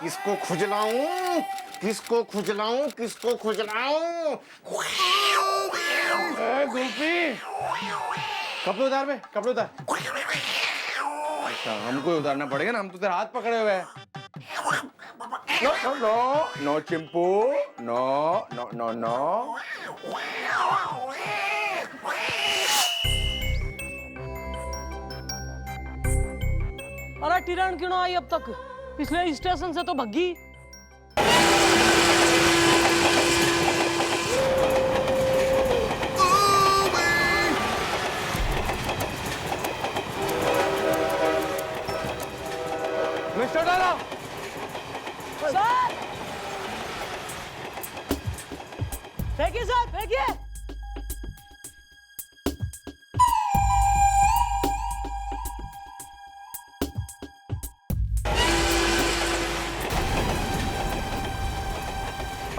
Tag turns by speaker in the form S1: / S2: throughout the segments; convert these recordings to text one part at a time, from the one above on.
S1: किसको खुजलाऊं, किसको खुजलाऊं, किसको खुजलाऊं?
S2: गोपी, कपड़े उतार बे, कपड़े उतार। अच्छा, हमको ही उतारना पड़ेगा ना, हम तो तेरा हाथ पकड़े हुए हैं। No no no no Chimpu, no no no no.
S3: अरे टिरण क्यों ना आई अब तक? पिछले स्टेशन से तो भगी।
S2: मिस्टर डाला।
S3: सर! फेंकिए सर, फेंकिए!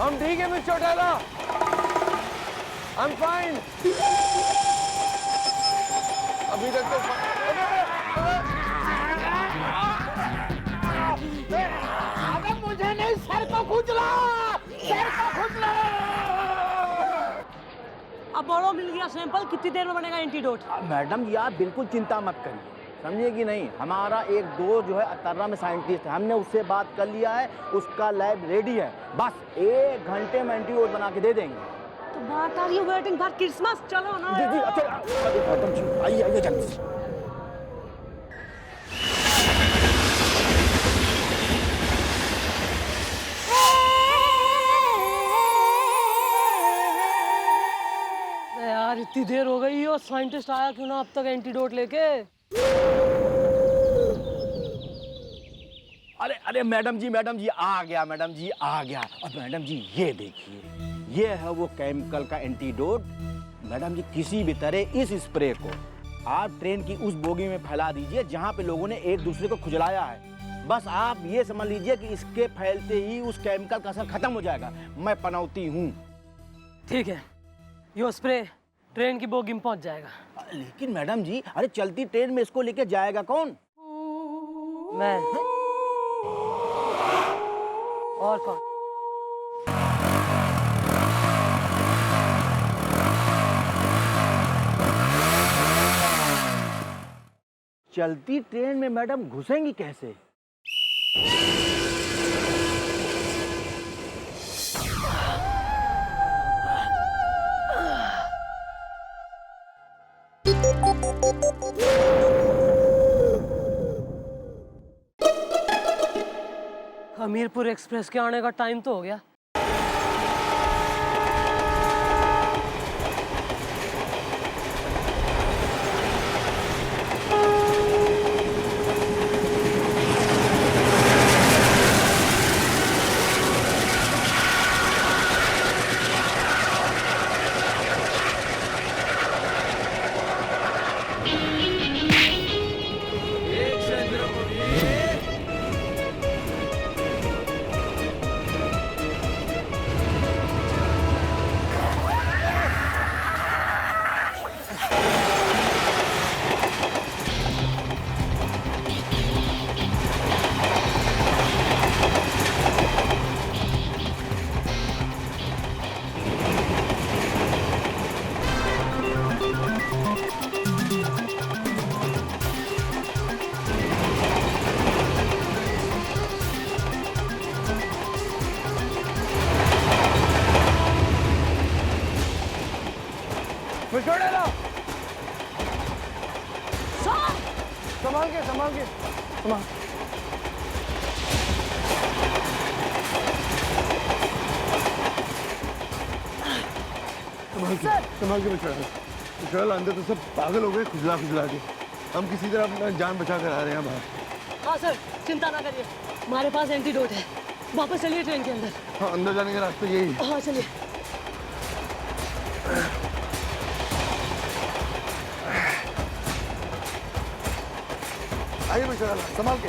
S2: हम ठीक है मिस्टर डाला। I'm fine. अभी तक तो
S1: अबे मुझे नहीं, सर को खुजला, सर को खुजला।
S3: अब बड़ो मिल गया सैंपल, कितनी देर में बनेगा एंटीडोट?
S4: मैडम जी आप बिल्कुल चिंता मत करिए, समझिए कि नहीं, हमारा एक दो जो है अतर्रा में साइंटिस्ट है, हमने उससे बात कर लिया है, उसका लैब रेडी है, बस 1 घंटे में एंटीडोट बना के दे देंगे।
S3: तो what are you waiting for? Christmas चलो ना।
S4: जी जी, अच्छा मैडम जी आइए आइए जल्दी से।
S3: यार इतनी देर हो गई और साइंटिस्ट आया क्यों ना अब तक एंटीडोट लेके?
S4: अरे अरे मैडम जी आ गया, मैडम जी आ गया। और मैडम जी ये देखिए, ये है वो केमिकल का एंटीडोट। मैडम जी किसी भी तरह इस स्प्रे को आप ट्रेन की उस बोगी में फैला दीजिए जहाँ पे लोगों ने एक दूसरे को खुजलाया है। बस आप ये समझ लीजिए कि इसके फैलते ही उस केमिकल का असर खत्म हो जाएगा। मैं पनौती हूँ।
S3: ठीक है, यो स्प्रे ट्रेन की बोगी में पहुंच जाएगा।
S4: लेकिन मैडम जी, अरे चलती ट्रेन में इसको लेके जाएगा कौन?
S3: मैं। और कौन?
S4: चलती ट्रेन में मैडम घुसेंगी कैसे?
S3: हमीरपुर एक्सप्रेस के आने का टाइम तो हो गया।
S2: मिस्टर डाला।
S3: सर!
S2: संभाल के, संभाल के, संभाल। संभाल के मिस्टर अंदर तो सब पागल हो गए खुजला खुजला के। हम किसी तरह अपना जान बचा कर आ रहे हैं बाहर।
S3: हाँ सर, चिंता ना करिए, हमारे पास एंटीडोट है। वापस चलिए ट्रेन के अंदर।
S2: हाँ, अंदर जाने का रास्ता यही है।
S3: हाँ चलिए।
S2: आइए मिस्टर डाला, संभाल के।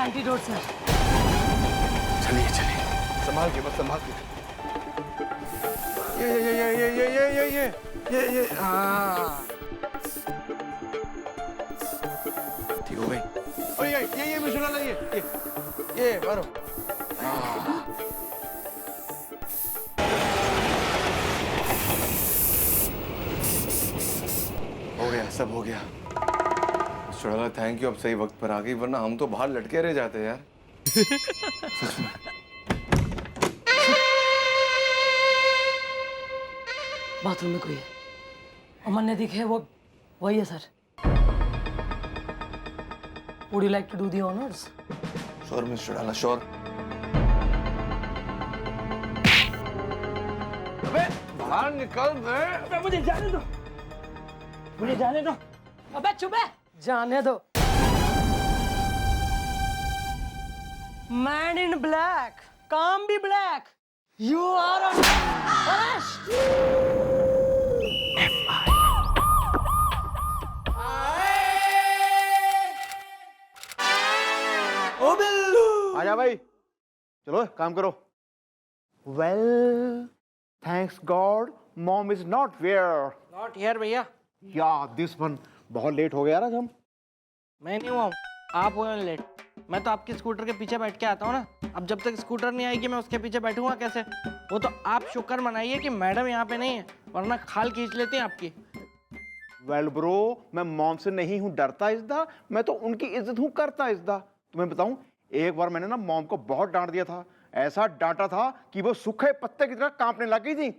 S3: Antidote sir.
S2: चलिए चलिए, संभाल के, बस संभाल के। ये ये हाँ ठीक हो गई। और ये मिश्रा ला ये मारो। हो गया, सब हो गया। मिश्रा थैंक यू, अब सही वक्त पर आ गई, वरना हम तो बाहर लटके रह जाते यार। सच में।
S3: बाथरूम में कोई है, अमन ने दिखे वो वही है sir. Would you like to do the honors?
S2: Sure mister डाला, श्योर। अबे बाहर निकल बे।
S4: अबे मुझे जाने दो, मुझे जाने दो।
S3: अबे चुप है, जाने दो। मैन इन ब्लैक, काम भी black. You are under arrest.
S4: आजा भाई, चलो काम करो। Well, thanks God, mom is not here.
S5: Not here भैया।
S4: Yeah, this one बहुत लेट हो गया ना हम।
S5: मैं नहीं हुआ हूँ, आप हुए हो लेट। मैं तो आपके स्कूटर के पीछे बैठ के आता हूँ ना। अब जब तक स्कूटर नहीं आएगी मैं उसके पीछे बैठूंगा कैसे? वो तो आप शुक्र मनाइए कि मैडम यहाँ पे नहीं है, वरना खाल खींच लेती हैं आपकी।
S4: Well bro, मैं मॉम से नहीं हूँ डरता इज्जत, मैं तो उनकी इज्जत हूँ करता इज्जत। तुम्हें बताऊं, एक बार मैंने ना मॉम को बहुत डांट दिया था। ऐसा डांटा था कि वो सूखे पत्ते की तरह कांपने लग गई थी।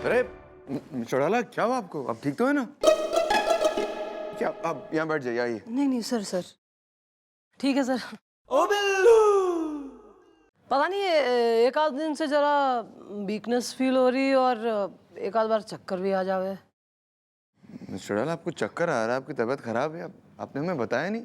S2: अरे चढ़ाला, क्या हुआ आपको? अब ठीक तो है ना? क्या आप यहाँ बैठ जाइए, आइए।
S3: नहीं सर ठीक है सर। पता नहीं एक आध दिन से जरा वीकनेस फील हो रही और एक आध बार चक्कर भी आ जावे।
S2: चढ़ाला, आपको चक्कर आ रहा है, आपकी तबीयत खराब है, आपने हमें बताया नहीं।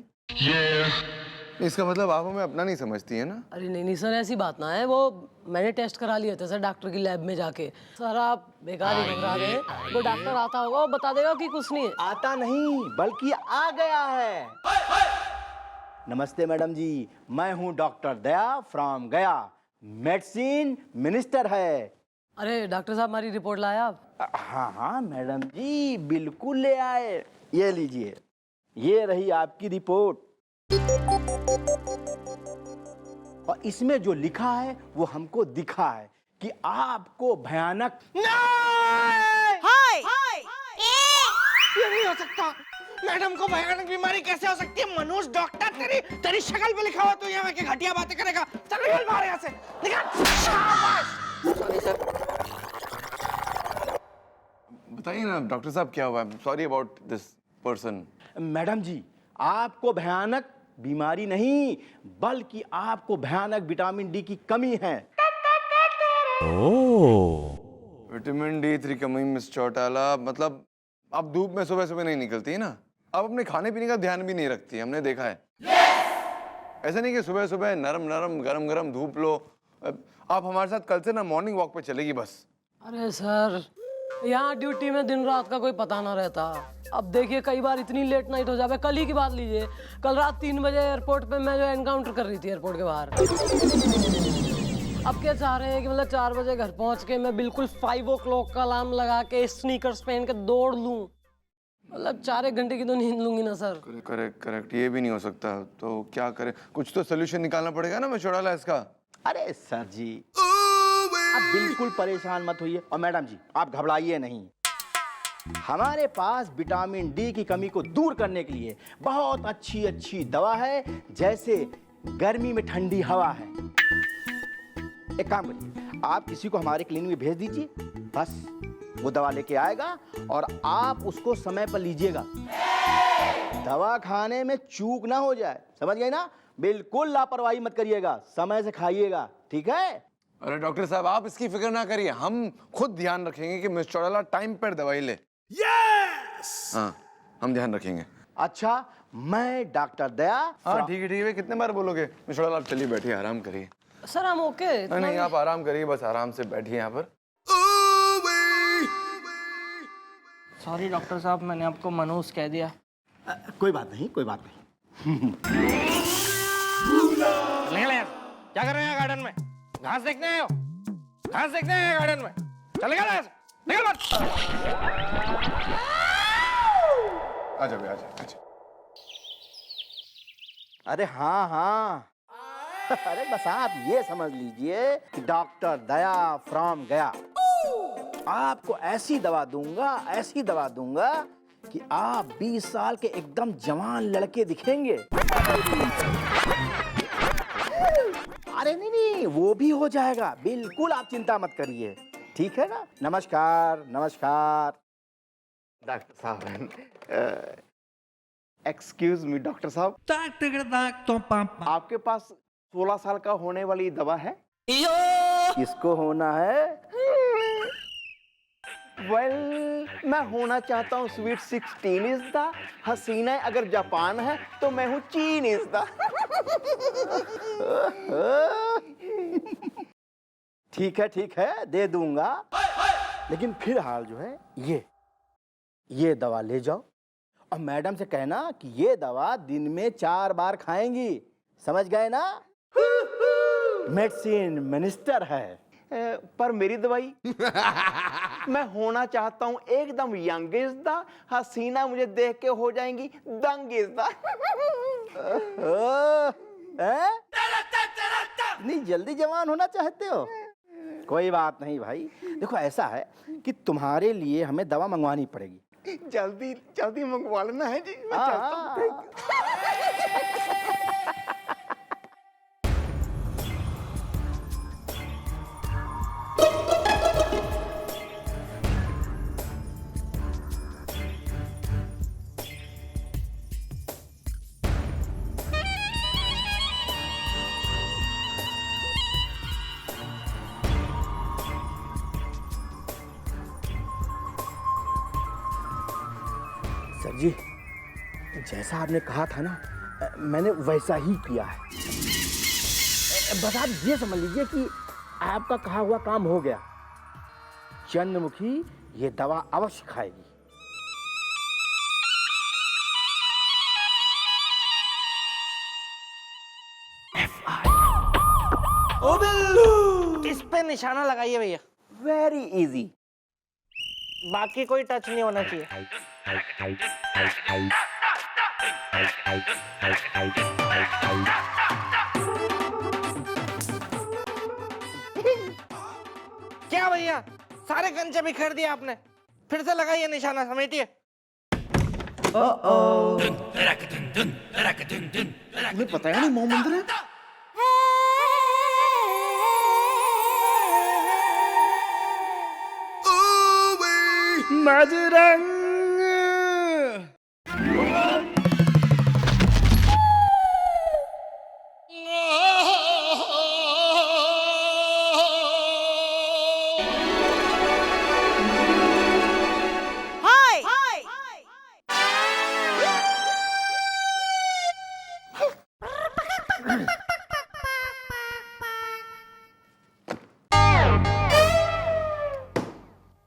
S2: इसका मतलब आप हमें अपना नहीं समझती है ना?
S3: अरे नहीं सर, ऐसी बात ना है। वो मैंने टेस्ट करा लिए थे सर डॉक्टर की लैब में जाके। सर आप बेकार ही घबरा रहे हैं। वो डॉक्टर आता होगा, वो बता देगा कि कुछ नहीं है।
S4: आता नहीं बल्कि आ गया है। नमस्ते मैडम जी, मैं हूँ डॉक्टर दया फ्रॉम गया। मेडिसिन मिनिस्टर है।
S3: अरे डॉक्टर साहब, हमारी रिपोर्ट लाया आप?
S4: हाँ मैडम जी, बिल्कुल ले आए। ये लीजिए, ये रही आपकी रिपोर्ट। और इसमें जो लिखा है वो हमको दिखा है कि आपको भयानक
S5: ये नहीं हो सकता। मैडम को भयानक बीमारी कैसे हो सकती है? मनोज डॉक्टर, तेरी शक्ल पे लिखा हुआ तो यहाँ के घटिया बातें करेगा। चल निकल बाहर यहाँ से, निकल। Sorry sir.
S2: बताइए ना डॉक्टर साहब, क्या हुआ? Sorry about this person.
S4: Madam जी, आपको भयानक बीमारी नहीं बल्कि आपको भयानक विटामिन डी की कमी है।
S2: विटामिन D3 कमी मिस चौटाला, मतलब आप धूप में सुबह सुबह नहीं निकलती है ना? आप अपने खाने पीने का ध्यान भी नहीं रखती, हमने देखा है। ऐसा नहीं कि सुबह सुबह नरम नरम गरम गरम धूप लो। आप हमारे साथ कल से ना मॉर्निंग वॉक पे चलेगी बस।
S3: अरे सर, यहाँ ड्यूटी में दिन रात का कोई पता ना रहता। अब देखिए कई बार इतनी लेट नाइट हो जाए। कल ही की बात लीजिए, कल रात 3 बजे एयरपोर्ट पे मैं जो एनकाउंटर कर रही थी एयरपोर्ट के बाहर। अब क्या चाह रहे हैं कि मतलब 4 बजे घर पहुंच के मैं बिल्कुल 5 o'clock का अलार्म लगा के स्नीकर्स पहन के दौड़ लूं? मतलब 4-1 घंटे की तो नींद लूंगी ना सर।
S2: करेक्ट, ये भी नहीं हो सकता। तो क्या करें? कुछ तो सोल्यूशन निकालना पड़ेगा ना मैं चौटाला इसका।
S4: अरे सर जी, आप बिल्कुल परेशान मत होइए। और मैडम जी, आप घबराइए नहीं। हमारे पास विटामिन डी की कमी को दूर करने के लिए बहुत अच्छी अच्छी दवा है, जैसे गर्मी में ठंडी हवा है। एक काम करिए, आप किसी को हमारे क्लिनिक में भेज दीजिए, बस वो दवा लेके आएगा और आप उसको समय पर लीजिएगा। दवा खाने में चूक ना हो जाए, समझ गए ना? बिल्कुल लापरवाही मत करिएगा, समय से खाइएगा, ठीक है?
S2: अरे डॉक्टर साहब आप इसकी फिक्र ना करिए, हम खुद ध्यान रखेंगे कि मिस चौड़ाला टाइम पर दवाई ले। हाँ हम ध्यान रखेंगे।
S4: अच्छा मैं डॉक्टर दया।
S2: हाँ ठीक है कितने बार बोलोगे? मिस चौड़ाला आप चलिए बैठिए, आराम करिए।
S3: सर हम ओके।
S2: नहीं आप आराम करिए, बस आराम से बैठिए यहाँ पर।
S5: सॉरी डॉक्टर साहब, मैंने आपको मनहूस कह दिया।
S4: कोई बात नहीं, कोई बात नहीं।
S5: निकल यार, क्या कर रहे हैं गार्डन में? घास देखने आए हो? घास देखने आए हो गार्डन में? चल निकल यहाँ से, निकल मत।
S2: आजा बे आजा।
S4: अरे हाँ हाँ अरे बस आप ये समझ लीजिए कि डॉक्टर दया फ्रॉम गया। आपको ऐसी दवा दूंगा कि आप 20 साल के एकदम जवान लड़के दिखेंगे। अरे नहीं वो भी हो जाएगा, बिल्कुल आप चिंता मत करिए, ठीक है ना? नमस्कार नमस्कार।
S2: डॉक्टर साहब एक्सक्यूज मी डॉक्टर साहब, आपके पास 16 साल का होने वाली दवा है?
S4: किसको होना है?
S2: मैं होना चाहता हूँ स्वीट 16 इज द हसीना, अगर जापान है तो मैं हूँ चीन इज द।
S4: ठीक है दे दूंगा, लेकिन फिर हाल जो है ये दवा ले जाओ और मैडम से कहना कि ये दवा दिन में 4 बार खाएंगी, समझ गए ना? मेडिसिन मिनिस्टर है।
S2: पर मेरी दवाई मैं होना चाहता हूँ एकदम यंग इज द हसीना, मुझे देख के हो जाएंगी दंग इज द।
S4: इतनी जल्दी जवान होना चाहते हो? कोई बात नहीं भाई, देखो ऐसा है कि तुम्हारे लिए हमें दवा मंगवानी पड़ेगी।
S2: जल्दी मंगवा लेना है जी, मैं चलता हूँ।
S4: सर जी जैसा आपने कहा था ना, मैंने वैसा ही किया है। बस आप ये समझ लीजिए कि आपका कहा हुआ काम हो गया। चंद्रमुखी ये दवा अवश्य खाएगी।
S5: ओ बिल्लू, इस पे निशाना लगाइए भैया।
S4: Very easy.
S5: बाकी कोई टच नहीं होना चाहिए। क्या भैया, सारे कंचे बिखेर दिए आपने? फिर से लगाइए निशाना, समेटिए।
S2: तुम्हें पता है नहीं मोह मंदिर है?
S4: मजरंग।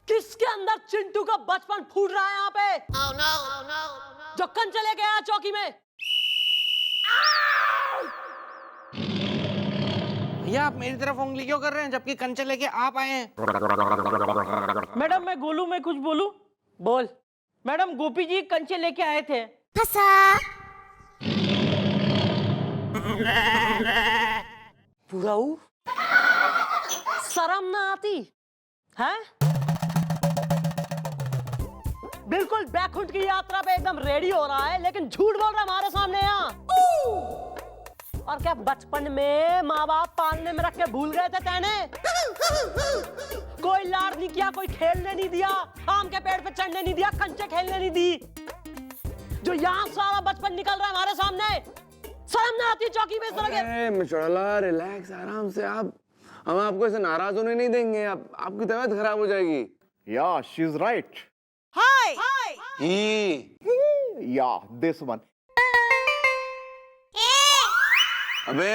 S3: किसके अंदर चिंटू का बचपन फूट रहा है यहाँ पे? जो कंचे लेके आया चौकी में।
S5: भैया आप मेरी तरफ उंगली क्यों कर रहे हैं जबकि कंचे लेके आप आए हैं?
S6: मैडम मैं गोलू में कुछ बोलूं?
S3: बोल।
S6: मैडम गोपी जी कंचे लेके आए थे।
S3: पूराऊ शर्म ना आती है? बिल्कुल बैकुंठ की यात्रा पे एकदम रेडी हो रहा है, लेकिन झूठ बोल रहा है हमारे सामने यहाँ। और क्या बचपन में माँ बाप पालने में रख के भूल गए थे तेने? कोई लाड नहीं किया, कोई खेलने नहीं दिया, आम के पेड़ पे चढ़ने नहीं दिया, कंचे खेलने नहीं दी। जो यहाँ सारा बचपन निकल रहा है हमारे सामने, शर्म ना आती चौकी में इस तरह के?
S2: मिस चौड़ाला रिलैक्स, आराम से। हम आपको ऐसे नाराज होने नहीं देंगे, आपकी तबीयत खराब हो जाएगी।
S4: या शी इज राइट।
S2: ही
S4: या दिस वन।
S2: अबे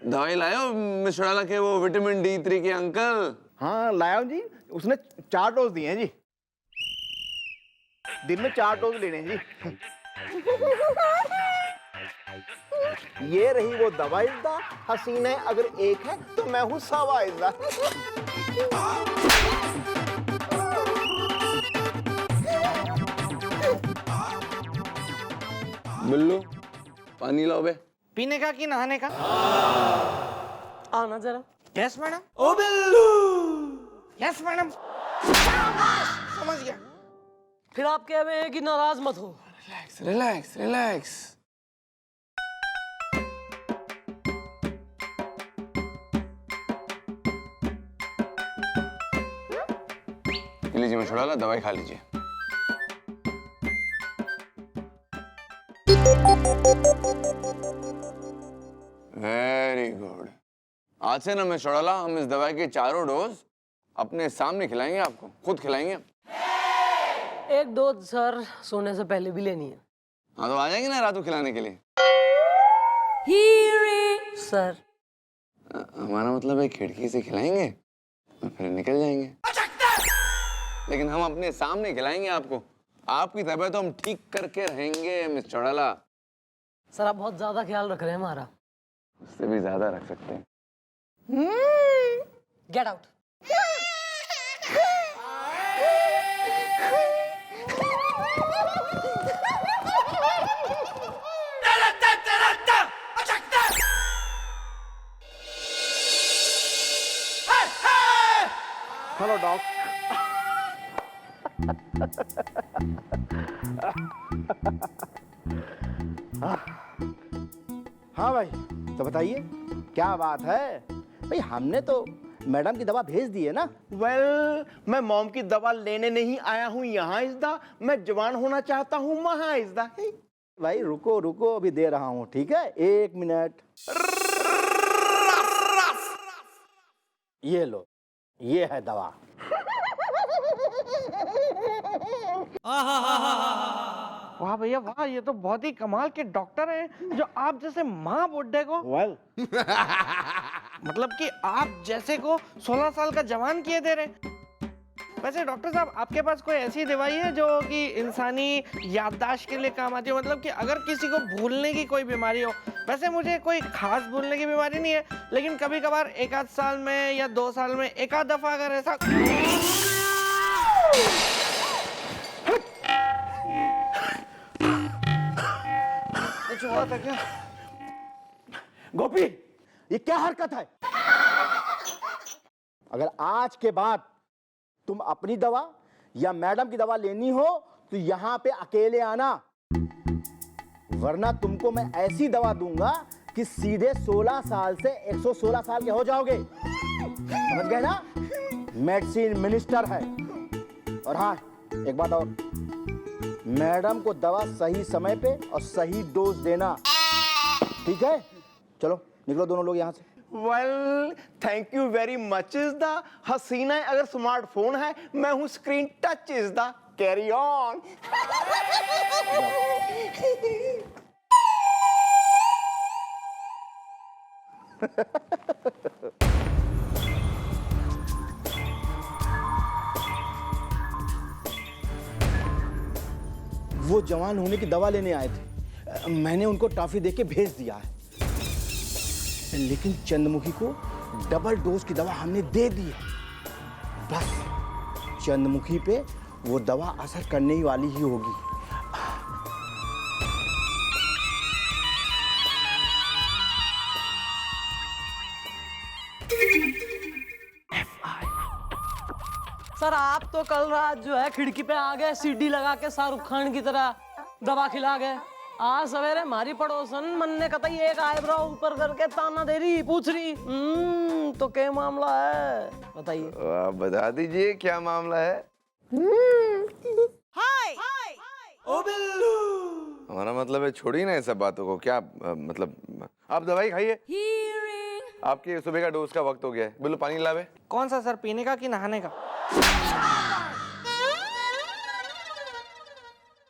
S2: दवाई लायो मिस चौड़ाला के वो विटामिन D3 के अंकल।
S4: हाँ लाया हूं जी, उसने 4 डोज दिए हैं जी, दिन में 4 डोज लेने हैं जी। ये रही वो दवा इज़्ज़ा, हसीने अगर एक है तो मैं हूँ सवा इज़्ज़ा।
S2: बिल्लू पानी लाओ बे।
S5: पीने का कि नहाने का?
S3: आना जरा।
S5: Yes madam. ओ बिल्लू। Yes madam. समझ गया।
S3: फिर आप कह रहे हैं कि नाराज मत हो।
S2: Relax relax relax. लीजिए मिस चौड़ाला, दवाई खा लीजिए। Very good. आज से ना मिस चौड़ाला हम इस दवाई के 4 डोज अपने सामने खिलाएंगे, आपको खुद खिलाएंगे।
S3: एक डोज सर सोने से पहले भी लेनी है।
S2: हाँ तो आ जाएंगे ना रात को खिलाने के लिए।
S3: सर
S2: हमारा मतलब है खिड़की से खिलाएंगे और फिर निकल जाएंगे, लेकिन हम अपने सामने खिलाएंगे आपको। आपकी तबीयत तो हम ठीक करके रहेंगे मिस चौड़ाला।
S3: सर आप बहुत ज्यादा ख्याल रख रहे हैं हमारा।
S2: उससे भी ज्यादा रख सकते हैं।
S3: Get out.
S4: Hello dog. हाँ भाई, तो बताइए क्या बात है? भाई हमने तो मैडम की दवा भेज दी है ना। वेल, मैं मॉम की दवा लेने नहीं आया हूँ यहाँ इज़्ज़ा, मैं जवान होना चाहता हूँ वहाँ इज़्ज़ा। भाई रुको रुको, अभी दे रहा हूँ, ठीक है? 1 मिनट। ये लो, ये है दवा।
S5: वाह भैया वाह, ये तो बहुत ही कमाल के डॉक्टर हैं जो आप जैसे माँ बुड्ढे को
S4: वेल
S5: मतलब कि आप जैसे को 16 साल का जवान किए दे रहे। वैसे डॉक्टर साहब, आपके पास कोई ऐसी दवाई है जो कि इंसानी याददाश्त के लिए काम आती हो? मतलब कि अगर किसी को भूलने की कोई बीमारी हो। वैसे मुझे कोई खास भूलने की बीमारी नहीं है, लेकिन कभी कभार 1 आध साल में या 2 साल में 1 आध दफा अगर ऐसा कुछ हुआ था क्या?
S4: गोपी, ये क्या हरकत है? अगर आज के बाद तुम अपनी दवा या मैडम की दवा लेनी हो तो यहां पे अकेले आना, वरना तुमको मैं ऐसी दवा दूंगा कि सीधे 16 साल से 116 साल के हो जाओगे। समझ गए ना? मेडिसिन मिनिस्टर है। और हाँ, एक बात और, मैडम को दवा सही समय पे और सही डोज देना, ठीक है? चलो निकलो दोनों लोग यहाँ से।
S5: Well, thank you very much is the हसीना अगर स्मार्टफोन है, मैं हूँ screen touch is the carry on.
S4: वो जवान होने की दवा लेने आए थे, मैंने उनको टॉफी देके भेज दिया है, लेकिन चंद्रमुखी को डबल डोज की दवा हमने दे दी है। बस चंद्रमुखी पे वो दवा असर करने ही वाली ही होगी।
S3: सर आप तो कल रात जो है खिड़की पे आ गए, सीढ़ी लगा के शाहरुख खान की तरह दवा खिला गए। आज सवेरे हमारी पड़ोसन मन ने कतई एक आईब्रो ऊपर करके ताना दे रही, पूछ रही तो क्या मामला है बताइए।
S2: आप बता दीजिए क्या मामला है।
S5: हाय ओ बिल्लू।
S2: हमारा मतलब है छोड़िए ना ये सब बातों को। क्या मतलब, आप दवाई खाइए, आपके सुबह का डोज का वक्त हो गया है। बिल्लू पानी लावे।
S5: कौन सा सर, पीने का कि नहाने का?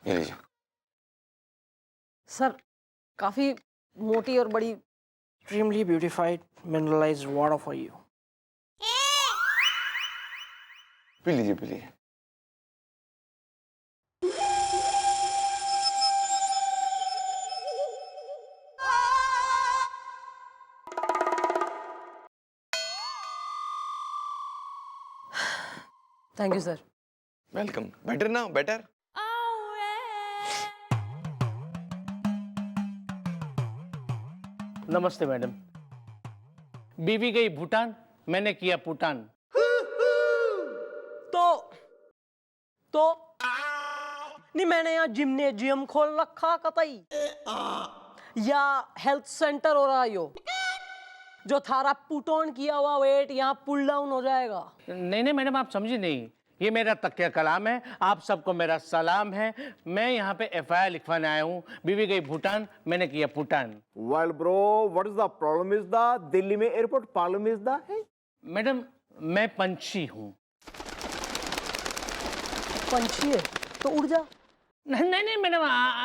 S2: ये लीजिए।
S3: सर काफी मोटी और बड़ी।
S5: Extremely beautified mineralised water for you.
S2: पी लीजिए, पी लीजिए।
S3: Thank you sir.
S2: Welcome. Better ना, बेटर।
S6: नमस्ते मैडम। बीवी गई भूटान, मैंने किया पुटान।
S3: तो नहीं, मैंने यहाँ जिम्नेजियम खोल रखा कतई या हेल्थ सेंटर हो रहा यो जो थारा पुटोन किया हुआ वेट यहाँ पुल डाउन हो जाएगा।
S6: नहीं नहीं मैडम, आप समझी नहीं। ये मेरा तकिया कलाम है, आप सबको मेरा सलाम है। मैं यहाँ पे FIR लिखवाने आया हूँ। बीवी गई भूटान, मैंने किया पुटान।
S4: Well bro, what is the problem is the Delhi में airport problem is the
S6: madam मैं पंछी हूँ।
S3: पंछी है तो उड़ जा।
S6: नहीं नहीं नहीं मैडम,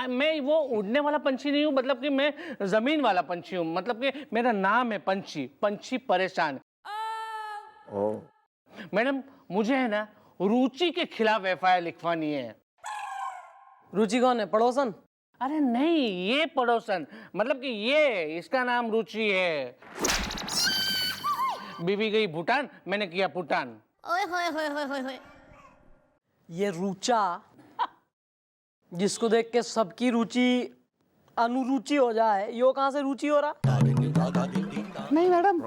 S6: मैं वो उड़ने वाला पंछी नहीं हूँ, मतलब कि मैं जमीन वाला पंछी हूँ। मतलब कि मेरा नाम है पंछी, पंछी परेशान। मैडम मुझे है ना रुचि के खिलाफ FIR लिखवानी है।
S3: रुचि कौन है, पड़ोसन?
S6: अरे नहीं, ये पड़ोसन, मतलब कि ये इसका नाम रुचि है। बीवी गई भूटान, मैंने किया पुटान।
S1: ओए होए होए होए होए होए।
S3: ये रुचा जिसको देख के सबकी रुचि अनुरुचि हो जाए, यो कहाँ से रुचि हो रहा?
S1: नहीं मैडम,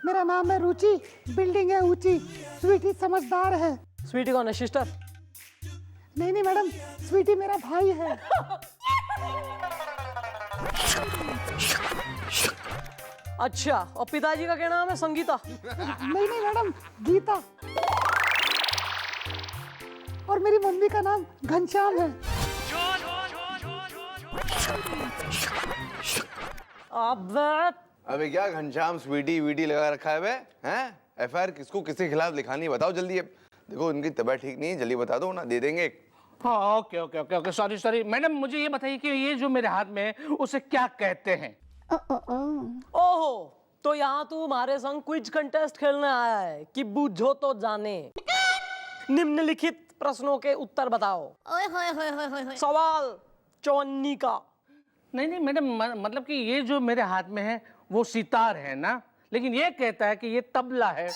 S1: मेरा नाम है रुचि, बिल्डिंग है ऊंची, स्वीटी समझदार है।
S3: स्वीटी कौन है, सिस्टर?
S1: नहीं नहीं मैडम, स्वीटी मेरा भाई है।
S3: अच्छा, और पिताजी का क्या नाम है? संगीता?
S1: नहीं नहीं मैडम, गीता। और मेरी मम्मी का नाम घनश्याम है।
S2: अबे क्या घनश्याम स्वीटी वीटी लगा रखा है बे? हैं? FIR किसको किसके खिलाफ लिखानी है बताओ जल्दी। अब देखो इनकी तबीयत ठीक नहीं है, जल्दी बता दो ना, दे देंगे।
S6: हाँ okay okay okay okay, sorry sorry. Madam मुझे ये बताइए कि ये जो मेरे हाथ में है उसे क्या कहते हैं?
S3: ओहो, तो यहाँ तू हमारे संग क्विज कंटेस्ट खेलने आया है कि बूझो तो जाने। निम्नलिखित प्रश्नों के उत्तर बताओ।
S1: ओए होए होए होए होए होए।
S3: सवाल 54 का।
S6: नहीं नहीं मैडम, मतलब कि ये जो मेरे हाथ में है वो सितार है ना, लेकिन ये कहता है कि ये तबला है।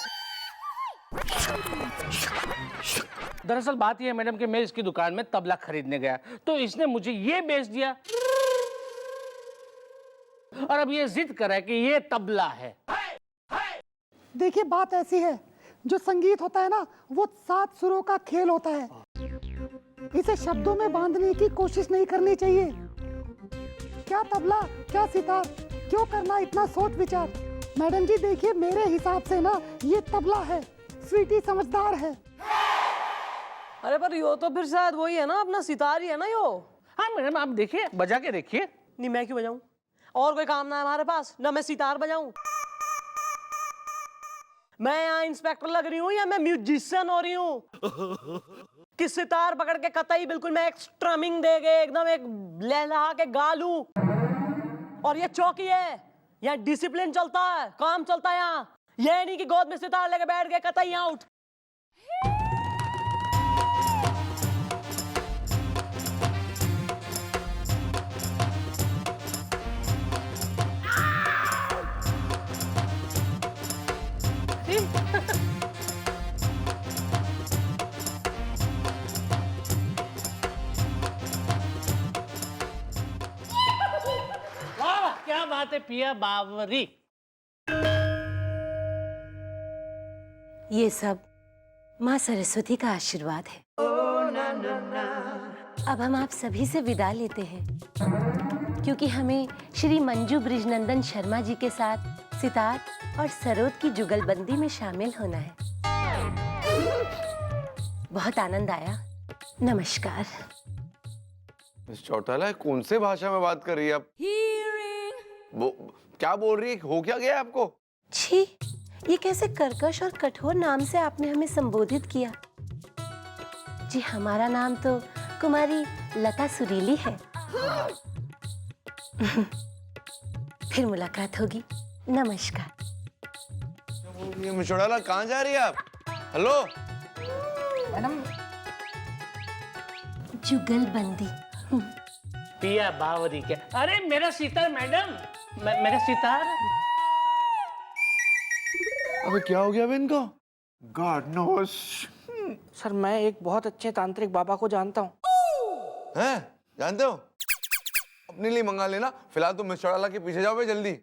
S6: दरअसल बात ये है मैडम कि मैं इसकी दुकान में तबला खरीदने गया, तो इसने मुझे ये बेच दिया और अब ये जिद कर रहा है कि ये तबला है।
S1: देखिए बात ऐसी है, जो संगीत होता है ना वो 7 सुरों का खेल होता है। इसे शब्दों में बांधने की कोशिश नहीं करनी चाहिए। क्या तबला, क्या सितार, क्यों करना इतना सोच विचार। मैडम जी देखिए, मेरे हिसाब से ना ये तबला है, स्वीटी समझदार है।
S3: अरे पर यो तो फिर शायद वही है ना, अपना सितार ही है ना यो।
S6: हाँ मैडम आप देखिए, बजा के देखिए।
S3: नहीं मैं क्यों बजाऊं, और कोई काम ना है हमारे पास, ना मैं सितार बजाऊं। मैं यहाँ इंस्पेक्टर लग रही हूँ या मैं म्यूजिशियन हो रही हूँ? कि सितार पकड़ के कतई बिल्कुल मैं एक स्ट्रमिंग दे के एकदम एक लहला के गा लूं। और ये चौकी है, यहाँ डिसिप्लिन चलता है, काम चलता है यहाँ। ये नहीं कि गोद में सितार लेके बैठ गए कतई यहाँ उठ।
S6: वाह क्या बात है पिया बावरी।
S7: ये सब माँ सरस्वती का आशीर्वाद है। अब हम आप सभी से विदा लेते हैं, क्योंकि हमें श्री मंजू ब्रिजनंदन शर्मा जी के साथ सितार और सरोद की जुगलबंदी में शामिल होना है। बहुत आनंद आया। नमस्कार।
S2: मिस चौटाला कौन से भाषा में बात कर रही है आप? क्या बोल रही है? हो क्या गया आपको?
S7: छी, ये कैसे कर्कश और कठोर नाम से आपने हमें संबोधित किया। जी हमारा नाम तो कुमारी लता सुरीली है। फिर मुलाकात होगी। नमस्कार।
S2: ये मिशोड़ाला कहाँ जा रही है आप? हेलो
S7: जुगलबंदी।
S6: पिया बावरी के। अरे मेरा सितार मैडम, मेरा सितार।
S2: अबे क्या हो गया इनको?
S5: God knows. सर मैं एक बहुत अच्छे तांत्रिक बाबा को जानता हूँ।
S2: हैं? जानते हो? अपने लिए मंगा लेना। फिलहाल तुम मिशोड़ाला के पीछे जाओ बे जल्दी।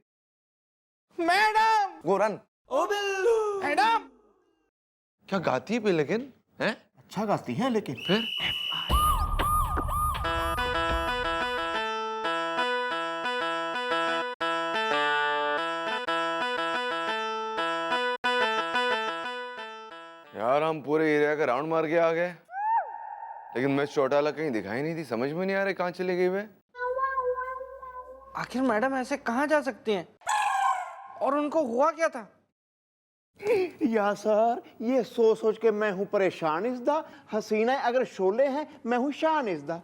S5: मैडम।
S2: Go run.
S5: ओ बिल्लू। मैडम।
S2: क्या गाती है पे लेकिन? हैं?
S4: अच्छा गाती है लेकिन।
S2: फिर? यार हम पूरे एरिया का राउंड मार के आ गए, लेकिन मिस चौटाला कहीं दिखाई नहीं थी। समझ में नहीं आ रहा कहाँ चले गए वे।
S5: आखिर मैडम ऐसे कहाँ जा सकती हैं? और उनको हुआ क्या था?
S4: या सर, ये सोच सोच के मैं हूं परेशान इज़दा। हसीना अगर शोले हैं, मैं हूं शान इज़दा।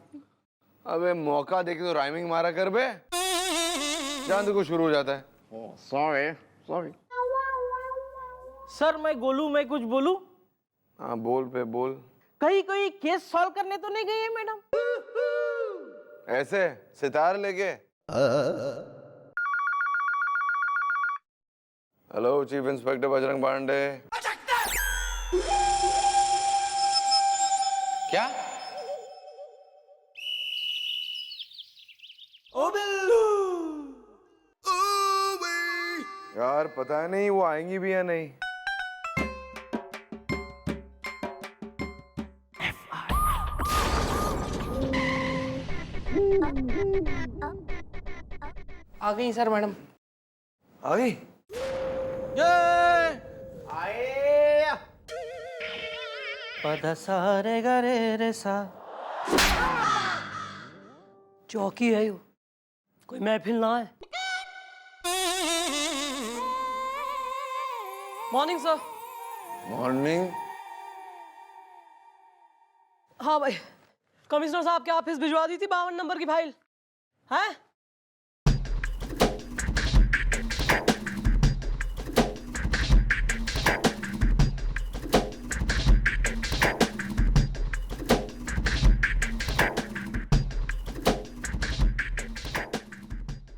S2: अबे मौका देके तो राइमिंग मारा कर बे। जान को शुरू हो जाता है।
S4: Sorry sorry.
S3: सर मैं गोलू, मैं कुछ बोलूं?
S2: हाँ बोल पे बोल।
S3: कहीं कोई केस सॉल्व करने तो नहीं गई है मैडम?
S2: ऐसे सितार लेके। Hello chief inspector Bajrang Pandey. क्या?
S5: ओ बिल्लू।
S2: यार पता नहीं वो आएंगी भी या नहीं।
S5: आ गई सर मैडम।
S2: आ गई?
S5: आए। पद सा रे ग रे रे सा।
S3: चौकी है यो, कोई महफिल ना है। Morning sir.
S2: मॉर्निंग।
S3: हाँ भाई, कमिश्नर साहब के ऑफिस भिजवा दी थी 52 नंबर की फाइल है।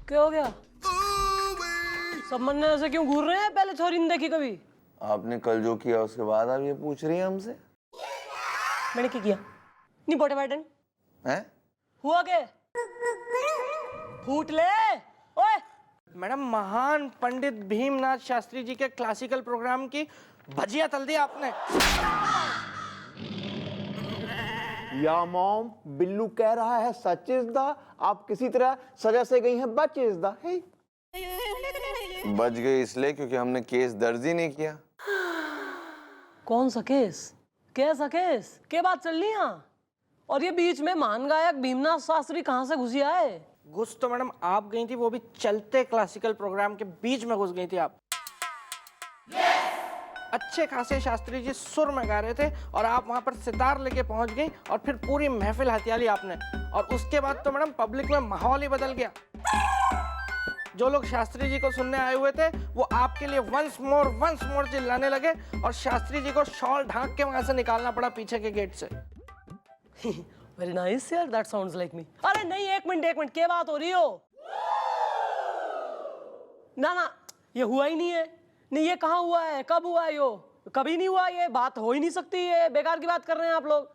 S3: क्या हो गया? सब मन ऐसे क्यों घूर रहे हैं? पहले छोरी नहीं देखी कभी?
S2: आपने कल जो किया उसके बाद आप ये पूछ रही हैं हमसे?
S3: मैंने क्या किया? नहीं बोटे बैठन
S2: हैं?
S3: हुआ के फूट ले। ओए
S5: मैडम महान पंडित भीमनाथ शास्त्री जी के क्लासिकल प्रोग्राम की भजिया तल दी आपने।
S4: या मॉम, बिल्लू कह रहा है सच इज़दा। आप किसी तरह सजा से गई हैं, बच इज़दा।
S2: बच गई इसलिए क्योंकि हमने केस दर्ज ही नहीं किया।
S3: कौन सा केस? कैसा केस? क्या बात चल रही है? और ये बीच में महान गायक भीमनाथ शास्त्री कहाँ से घुसी आए?
S5: घुस तो मैडम आप गई थी, वो भी चलते क्लासिकल प्रोग्राम के बीच में घुस गई थी आप। अच्छे खासे शास्त्री जी सुर में गा रहे थे और आप वहां पर सितार लेके पहुंच गई और फिर पूरी महफिल हथिया ली आपने। और उसके बाद तो मैडम पब्लिक में माहौल ही बदल गया। जो लोग शास्त्री जी को सुनने आए हुए थे वो आपके लिए वंस मोर चिल्लाने लगे और शास्त्री जी को शॉल ढांक के वहां से निकालना पड़ा पीछे के गेट से।
S3: वेरी नाइस यार, दैट साउंड्स लाइक मी। अरे नहीं, एक मिनट, क्या बात हो रही हो? ना ये हुआ ही नहीं है। नहीं ये कहाँ हुआ है? कब हुआ है? यो कभी नहीं हुआ। ये बात हो ही नहीं सकती है। बेकार की बात कर रहे हैं आप लोग।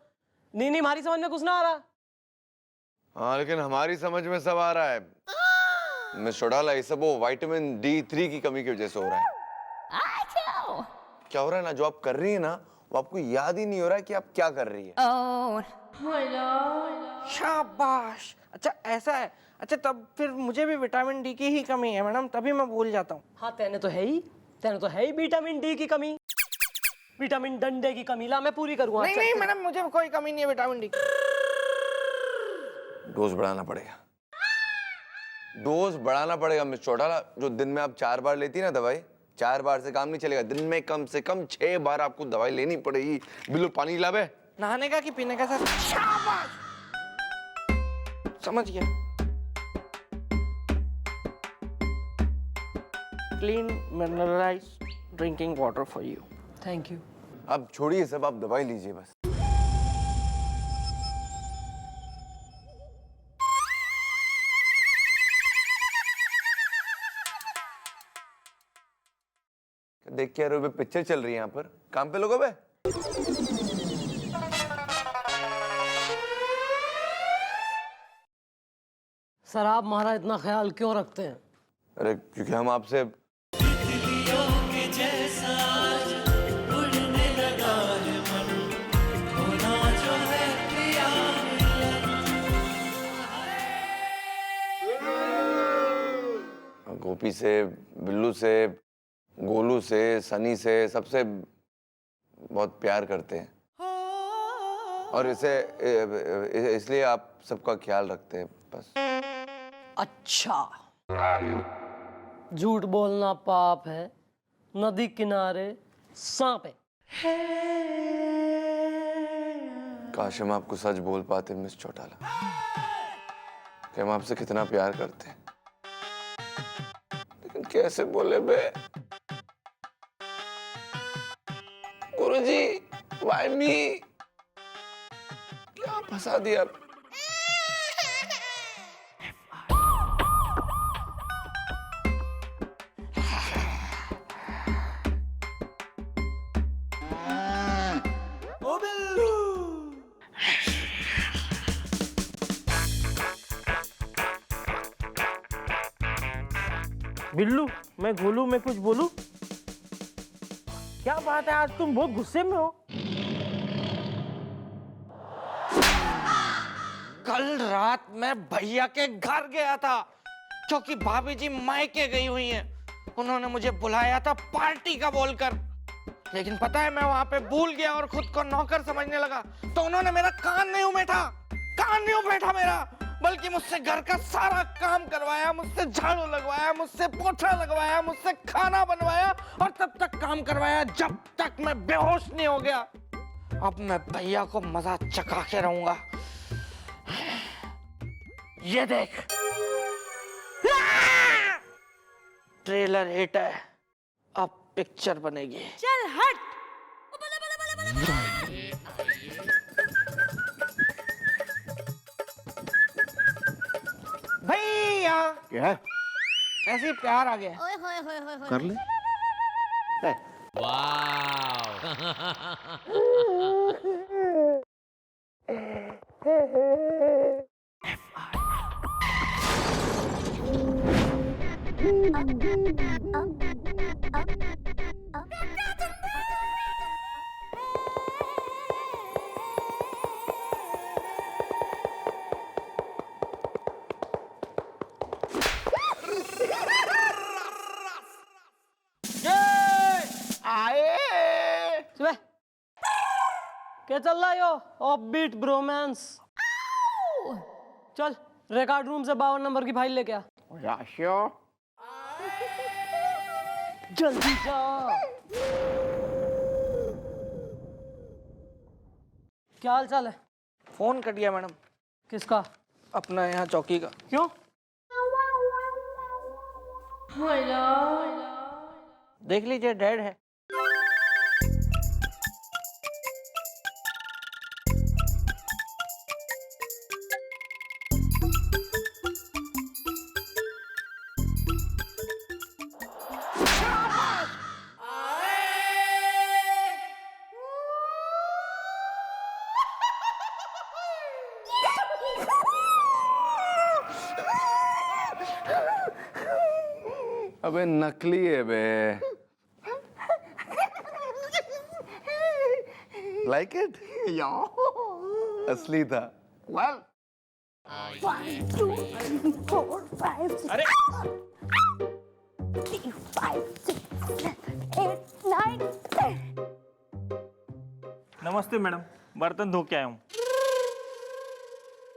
S3: नहीं हमारी समझ में कुछ ना आ रहा।
S2: हाँ लेकिन हमारी समझ में सब आ रहा है। मिस चौटाला, ये सब वो विटामिन D3 की कमी की वजह से हो रहा है। क्या हो रहा है ना, जो आप कर रही है ना वो आपको याद ही नहीं हो रहा है कि आप क्या कर रही है।
S5: शाबाश। अच्छा ऐसा है। अच्छा तब फिर मुझे भी विटामिन डी की ही कमी है मैडम, तभी मैं भूल जाता हूँ।
S3: हाँ तेने तो है ही विटामिन डी की कमी, विटामिन डंडे की कमी। ला मैं पूरी करूँगा।
S5: नहीं मैडम, मुझे कोई कमी नहीं है विटामिन डी।
S2: डोज बढ़ाना पड़ेगा। डोज बढ़ाना पड़ेगा मिस चौटाला। जो दिन में आप 4 बार लेती ना दवाई, 4 बार से काम नहीं चलेगा। दिन में कम से कम 6 बार आपको दवाई लेनी पड़ेगी। बिल्लू पानी ला बे।
S5: नहाने का कि पीने का सर? शाबाश, समझ गया। Clean mineralise drinking water for you.
S3: Thank you.
S2: अब छोड़िए सब, आप दवाई लीजिए बस। देख के रहे हो, पिक्चर चल रही है यहाँ पर। काम पे लोगों पे।
S3: सर आप हमारा इतना ख्याल क्यों रखते हैं?
S2: अरे क्योंकि हम आपसे गोपी से, बिल्लू से, गोलू से, सनी से, सबसे बहुत प्यार करते हैं और इसलिए आप सबका ख्याल रखते हैं बस।
S3: अच्छा, झूठ बोलना पाप है, नदी किनारे सांप है।
S2: काश हम आपको सच बोल पाते मिस चौटाला कि हम आपसे कितना प्यार करते हैं, लेकिन कैसे बोले बे? गुरुजी, why me? क्या फंसा दिया?
S5: बिल्लू, मैं गोलू में कुछ बोलूं? क्या बात है, आज तुम बहुत गुस्से में हो। कल रात मैं भैया के घर गया था क्योंकि भाभी जी मायके गई हुई हैं। उन्होंने मुझे बुलाया था पार्टी का बोलकर, लेकिन पता है मैं वहां पे भूल गया और खुद को नौकर समझने लगा। तो उन्होंने मेरा कान नहीं उमेटा मेरा, बल्कि मुझसे घर का सारा काम करवाया, मुझसे झाड़ू लगवाया, मुझसे पोछा लगवाया, मुझसे खाना बनवाया और तब तक काम करवाया जब तक मैं बेहोश नहीं हो गया। अब मैं भैया को मजा चखा के रहूंगा। ये देख, ट्रेलर हिट है, अब पिक्चर बनेगी।
S7: चल हट।
S5: भैया
S4: क्या है?
S5: ऐसे ही प्यार आ गया।
S4: कर ले।
S3: सुबह क्या चल रहा है यो ऑफबीट ब्रोमांस? चल रिकॉर्ड रूम से 52 नंबर की फाइल लेके आ। जल्दी जा। क्या हाल चाल है?
S5: फोन कट गया मैडम।
S3: किसका?
S5: अपना यहाँ चौकी का।
S3: क्यों?
S5: देख लीजिए, डेड है।
S2: अबे नकली है बे। Like it? असली था।
S5: Well,
S1: 1 2 3 4 5 6
S5: अरे
S1: 3 5 6 7 8 9 10।
S8: नमस्ते मैडम, बर्तन धो के आया हूँ।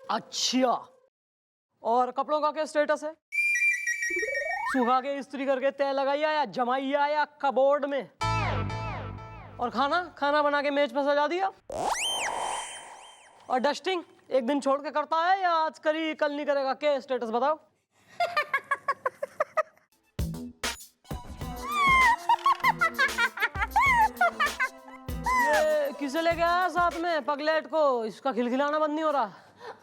S3: अच्छा, और कपड़ों का क्या स्टेटस है? सुखा के इस्त्री करके तय लगाइया या जमाइया या कबोर्ड में, और खाना बना के मेज पर सजा दिया। और डस्टिंग एक दिन छोड़ के करता है या आज करी कल नहीं करेगा? क्या स्टेटस बताओ। ये किसे लेके आया साथ में पगलेट को? इसका खिलखिलाना बंद नहीं हो रहा।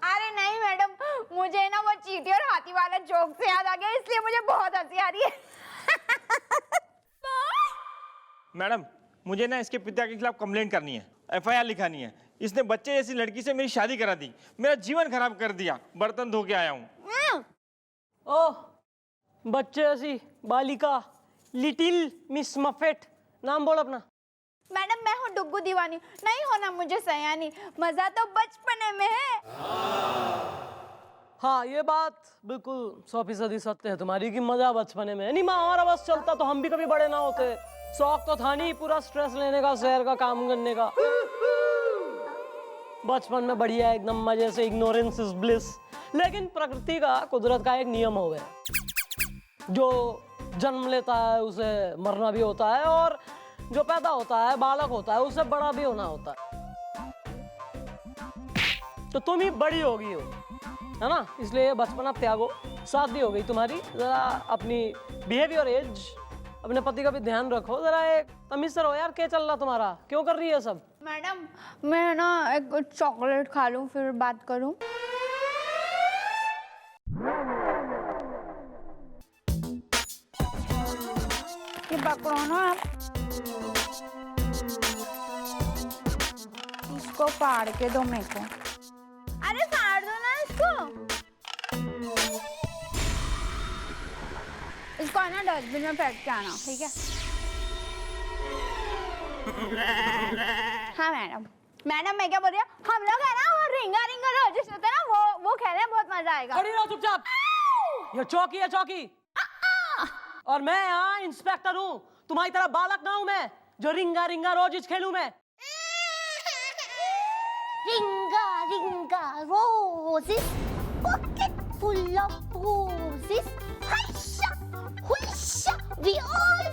S9: अरे नहीं मैडम, मुझे ना वो चींटी और हाथी वाला जोक से याद आ गया, इसलिए मुझे बहुत हंसी आ रही है।
S8: मैडम, मुझे ना इसके पिता के खिलाफ कंप्लेंट करनी है, एफआईआर लिखानी है। इसने बच्चे जैसी लड़की से मेरी शादी करा दी, मेरा जीवन खराब कर दिया। बर्तन धो के आया हूँ।
S3: ओह, बच्चे ऐसी बालिका, लिटिल मिस मफेट, नाम बोल अपना।
S9: मैडम मैं हूँ डुग्गू दीवानी, नहीं होना मुझे सयानी, मजा तो बचपने में है।
S3: हाँ, ये बात बिल्कुल 100% सत्य है तुम्हारी कि मजा बचपने में है। नहीं माँ, हमारा बस चलता तो हम भी कभी बड़े ना होते। शौक तो था नहीं पूरा स्ट्रेस लेने का, शहर का काम करने का। बचपन में बढ़िया एकदम मजे से, इग्नोरेंस इज ब्लिस। लेकिन प्रकृति का, कुदरत का एक नियम हो गया, जो जन्म लेता है उसे मरना भी होता है, और जो पैदा होता है, बालक होता है, उसे बड़ा भी होना होता है। तो तुम ही बड़ी होगी हो, है ना? इसलिए बचपना त्यागो, शादी हो गई तुम्हारी, जरा अपनी बिहेवियर एज, अपने पति का भी ध्यान रखो। जरा एक तमीज से रहो यार, क्या चल रहा तुम्हारा? क्यों कर रही है सब?
S9: मैडम मैं ना एक चॉकलेट खा लूं फिर बात करूं। ये पकड़ो ना आप, इसको फाड़ के दो मेरे को। अरे फाड़ दो ना इसको ना डस्टबिन में फेंक के आना, ठीक है? हाँ मैडम। मैडम मैं क्या बोल रही हूँ, हम लोग है ना वो रिंगा रिंगा रोजिस होते हैं ना, वो खेलने बहुत मजा आएगा।
S3: खड़ी रहो चुपचाप। ये चौकी है, चौकी। और मैं यहाँ इंस्पेक्टर हूँ, तुम्हारी तरह बालक ना हूँ मैं जो रिंगा रिंगा रोजिस खेलूं मैं।
S10: Ringa, ringa, roses, pocket full of posies. Haisha, huisha, we all